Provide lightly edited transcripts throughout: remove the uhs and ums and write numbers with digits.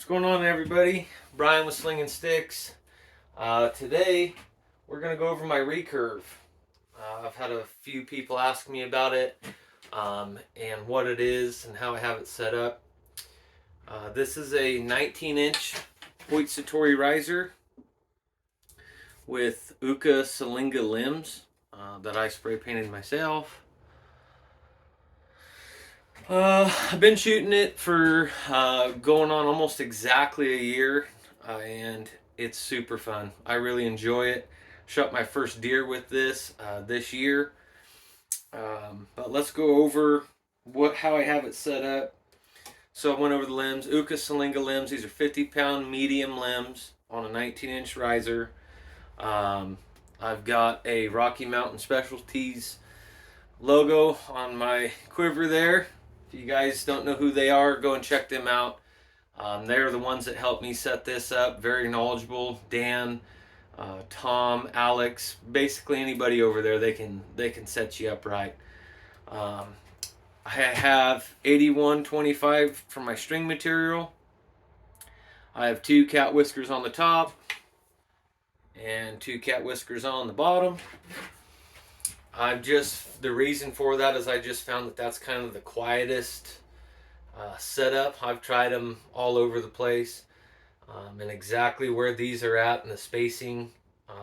going on, everybody? Brian with Slinging Sticks. Today we're going to go over my recurve. I've had a few people ask me about it and what it is and how I have it set up. This is a 19-inch Hoyt satori riser with Uka Salinga limbs that I spray painted myself. I've been shooting it for going on almost exactly a year, and it's super fun. I really enjoy it. Shot my first deer with this this year. But let's go over how I have it set up. So I went over the limbs. Uka Salinga limbs. These are 50-pound medium limbs on a 19-inch riser. I've got a Rocky Mountain Specialties logo on my quiver there. If you guys don't know who they are, go and check them out. They're the ones that helped me set this up. Very knowledgeable. Dan, Tom, Alex, basically anybody over there, they can set you up right. I have 8125 for my string material. I have 2 cat whiskers on the top and 2 cat whiskers on the bottom. The reason for that is I just found that that's kind of the quietest setup. I've tried them all over the place, and exactly where these are at and the spacing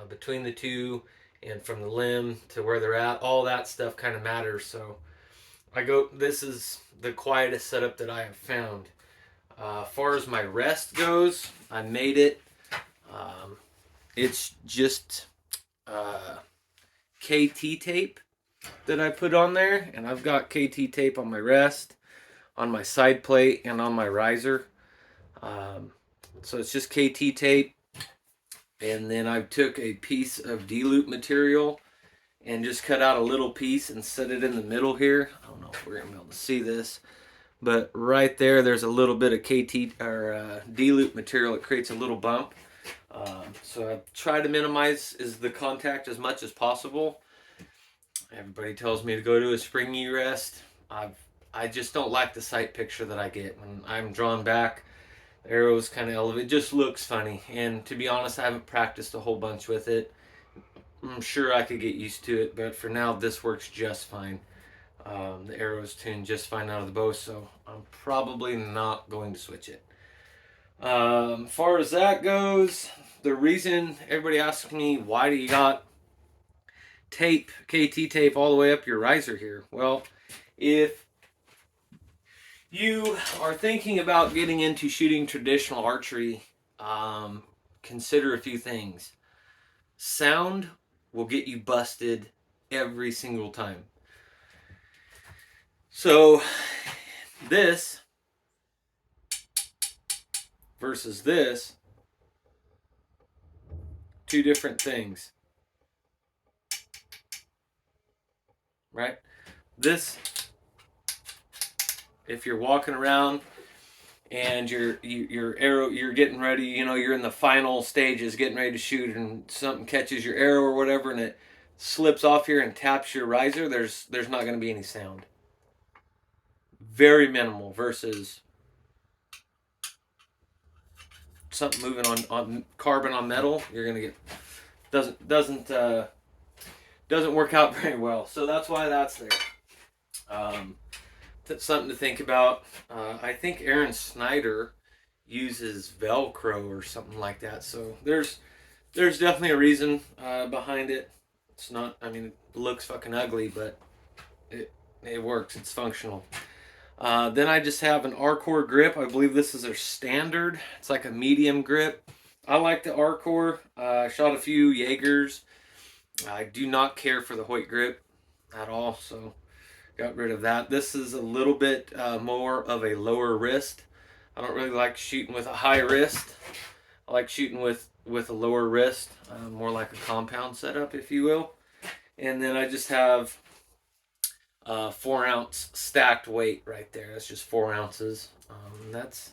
between the two and from the limb to where they're at, all that stuff kind of matters. So this is the quietest setup that I have found. As far as my rest goes, I made it. It's just KT tape that I put on there, and I've got KT tape on my rest, on my side plate, and on my riser. So it's just KT tape, and then I took a piece of D-loop material and just cut out a little piece and set it in the middle here. I don't know if we're gonna be able to see this, but right there's a little bit of KT or D-loop material. It creates a little bump. So I try to minimize the contact as much as possible. Everybody tells me to go to a springy rest. I just don't like the sight picture that I get when I'm drawn back. The arrow's kind of elevated. It just looks funny. And to be honest, I haven't practiced a whole bunch with it. I'm sure I could get used to it, but for now, this works just fine. The arrow's tuned just fine out of the bow, so I'm probably not going to switch it. Far as that goes, the reason everybody asks me, why do you got tape, KT tape all the way up your riser here? Well, if you are thinking about getting into shooting traditional archery, consider a few things. Sound will get you busted every single time. So this versus this, two different things, right? This, if you're walking around and your arrow, you're getting ready, you're in the final stages, getting ready to shoot, and something catches your arrow or whatever, and it slips off here and taps your riser, there's not going to be any sound. Very minimal. Versus something moving on carbon on metal, you're gonna get doesn't work out very well. So that's why that's there. That's something to think about. I think Aaron Snyder uses Velcro or something like that. So there's definitely a reason behind it. It's not. I mean, it looks fucking ugly, but it works. It's functional. Then I just have an Arcor grip. I believe this is their standard. It's like a medium grip. I like the Arcor. I shot a few Jaegers. I do not care for the Hoyt grip at all, so got rid of that. This is a little bit more of a lower wrist. I don't really like shooting with a high wrist. I like shooting with a lower wrist, more like a compound setup, if you will. And then I just have 4-ounce stacked weight right there. That's just 4 ounces. That's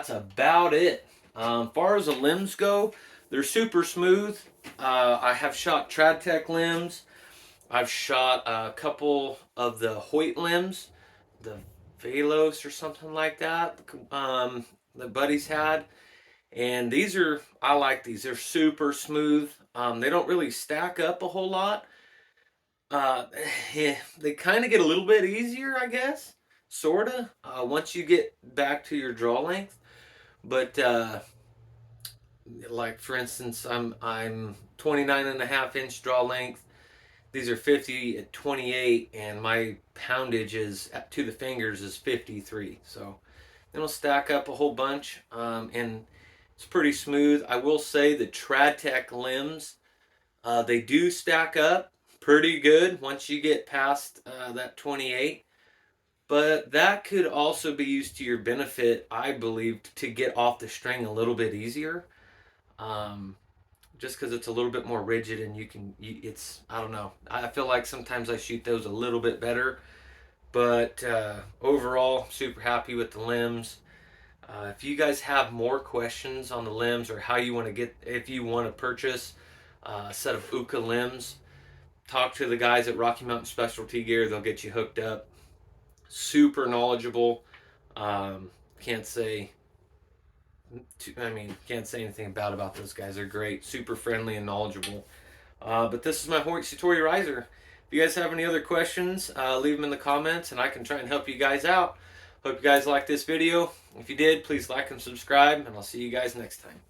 about it. Far as the limbs go, they're super smooth. I have shot Tradtech limbs. I've shot a couple of the Hoyt limbs, the Velos or something like that. that Buddy's had. And these are, I like these. They're super smooth. They don't really stack up a whole lot. Uh, they kind of get a little bit easier, I guess, sorta. Once you get back to your draw length. But like for instance, I'm 29.5 inch draw length. These are 50 at 28, and my poundage is to the fingers is 53. So it'll stack up a whole bunch, and it's pretty smooth. I will say the Tradtech limbs, they do stack up pretty good once you get past that 28. But that could also be used to your benefit, I believe, to get off the string a little bit easier. Um, just because it's a little bit more rigid and it's, I don't know. I feel like sometimes I shoot those a little bit better. But overall, super happy with the limbs. If you guys have more questions on the limbs or how you want to get, if you want to purchase a set of Uka limbs, talk to the guys at Rocky Mountain Specialty Gear. They'll get you hooked up. Super knowledgeable. Can't say, can't say anything bad about those guys. They're great, super friendly and knowledgeable. But this is my Hoyt satori riser. If you guys have any other questions, leave them in the comments and I can try and help you guys out. Hope you guys liked this video. If you did, please like and subscribe, and I'll see you guys next time.